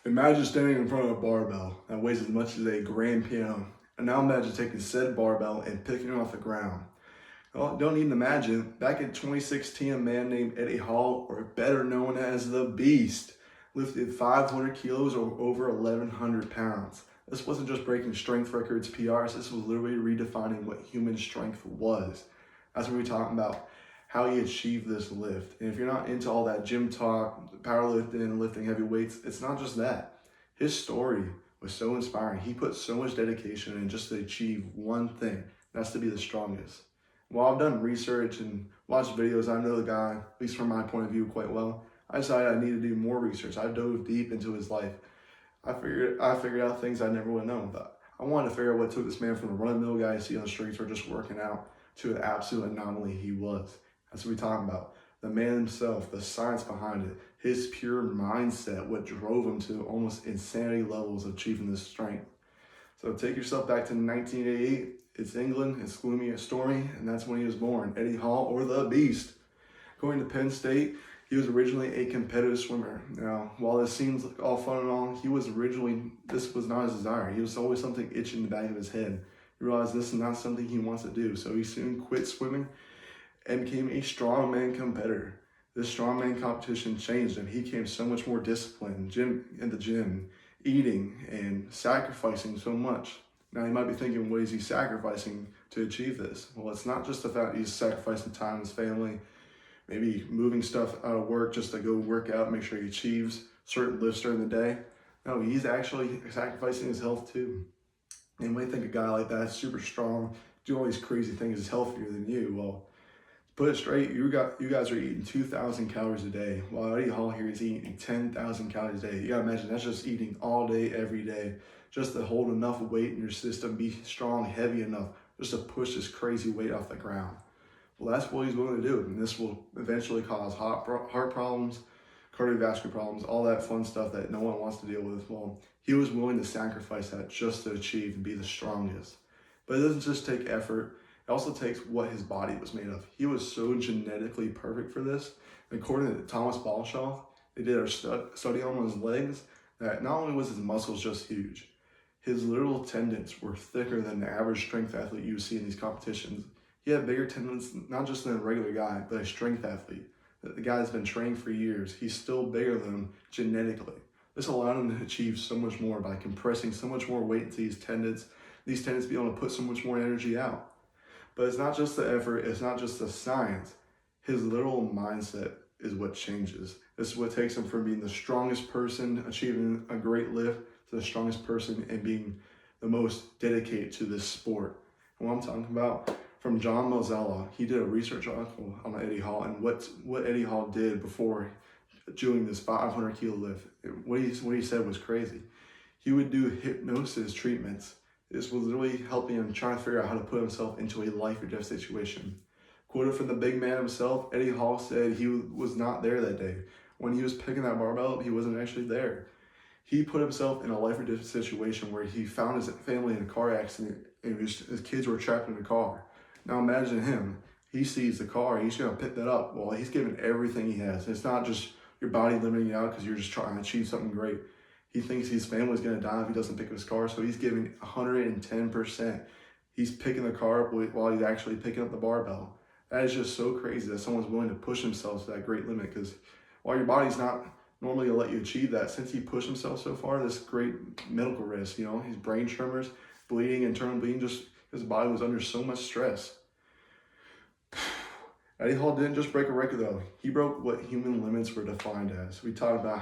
Imagine standing in front of a barbell that weighs as much as a grand piano. And now imagine taking said barbell and picking it off the ground. Well, don't even imagine, back in 2016, a man named Eddie Hall, or better known as the Beast, lifted 500 kilos or over 1,100 pounds. This wasn't just breaking strength records, PRs, this was literally redefining what human strength was. That's what we're talking about, how he achieved this lift. And if you're not into all that gym talk, powerlifting, and lifting heavy weights, it's not just that. His story was so inspiring. He put so much dedication in just to achieve one thing, and that's to be the strongest. While I've done research and watched videos, I know the guy, at least from my point of view, quite well. I decided I needed to do more research. I dove deep into his life. I figured out things I never would have known about. I wanted to figure out what took this man from the run-of-the-mill guy you see on the streets or just working out to the absolute anomaly he was. That's what we're talking about. The man himself, the science behind it, his pure mindset, what drove him to almost insanity levels of achieving this strength. So take yourself back to 1988. It's England, it's gloomy and stormy, and that's when he was born, Eddie Hall, or the Beast. Going to Penn State, he was originally a competitive swimmer. Now, while this seems like all fun and all, this was not his desire. He was always something itching in the back of his head. He realized this is not something he wants to do, so he soon quit swimming and became a strongman competitor. This strongman competition changed him. He became so much more disciplined, in the gym, eating and sacrificing so much. Now you might be thinking, what is he sacrificing to achieve this? Well, it's not just the fact he's sacrificing time with his family, maybe moving stuff out of work just to go work out, make sure he achieves certain lifts during the day. No, he's actually sacrificing his health too. And you might think a guy like that, super strong, do all these crazy things, is healthier than you. Well, put it straight, you guys are eating 2,000 calories a day, while Eddie Hall here is eating 10,000 calories a day. You gotta imagine that's just eating all day, every day, just to hold enough weight in your system, be strong, heavy enough, just to push this crazy weight off the ground. Well, that's what he's willing to do, and this will eventually cause heart problems, cardiovascular problems, all that fun stuff that no one wants to deal with. Well, he was willing to sacrifice that just to achieve and be the strongest. But it doesn't just take effort. It also takes what his body was made of. He was so genetically perfect for this. According to Thomas Balshaw, they did a study on his legs that not only was his muscles just huge, his little tendons were thicker than the average strength athlete you see in these competitions. He had bigger tendons, not just than a regular guy, but a strength athlete. The guy that's been training for years, he's still bigger than him genetically. This allowed him to achieve so much more by compressing so much more weight into these tendons be able to put so much more energy out. But it's not just the effort, it's not just the science. His literal mindset is what changes. This is what takes him from being the strongest person achieving a great lift to the strongest person and being the most dedicated to this sport. And what I'm talking about, from John Mozella, he did a research article on Eddie Hall and what Eddie Hall did before doing this 500 kilo lift. What he said was crazy. He would do hypnosis treatments. This was literally helping him try to figure out how to put himself into a life or death situation. Quoted from the big man himself, Eddie Hall said he was not there that day. When he was picking that barbell up, he wasn't actually there. He put himself in a life or death situation where he found his family in a car accident and his kids were trapped in the car. Now imagine him. He sees the car, he's going to pick that up. Well, he's giving everything he has. It's not just your body limiting you out because you're just trying to achieve something great. He thinks his family's going to die if he doesn't pick up his car, so he's giving 110%. He's picking the car up while he's actually picking up the barbell. That is just so crazy that someone's willing to push himself to that great limit, because while your body's not normally going to let you achieve that, since he pushed himself so far, this great medical risk, his brain tremors, bleeding, internal bleeding, just his body was under so much stress. Eddie Hall didn't just break a record though. He broke what human limits were defined as. We talked about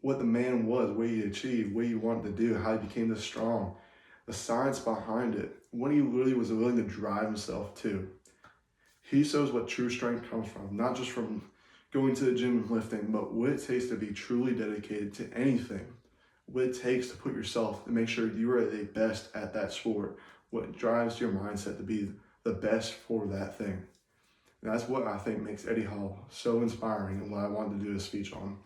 what the man was, what he achieved, what he wanted to do, how he became this strong, the science behind it, what he really was willing to drive himself to. He shows what true strength comes from, not just from going to the gym and lifting, but what it takes to be truly dedicated to anything, what it takes to put yourself and make sure you are the best at that sport, what drives your mindset to be the best for that thing. And that's what I think makes Eddie Hall so inspiring and what I wanted to do a speech on.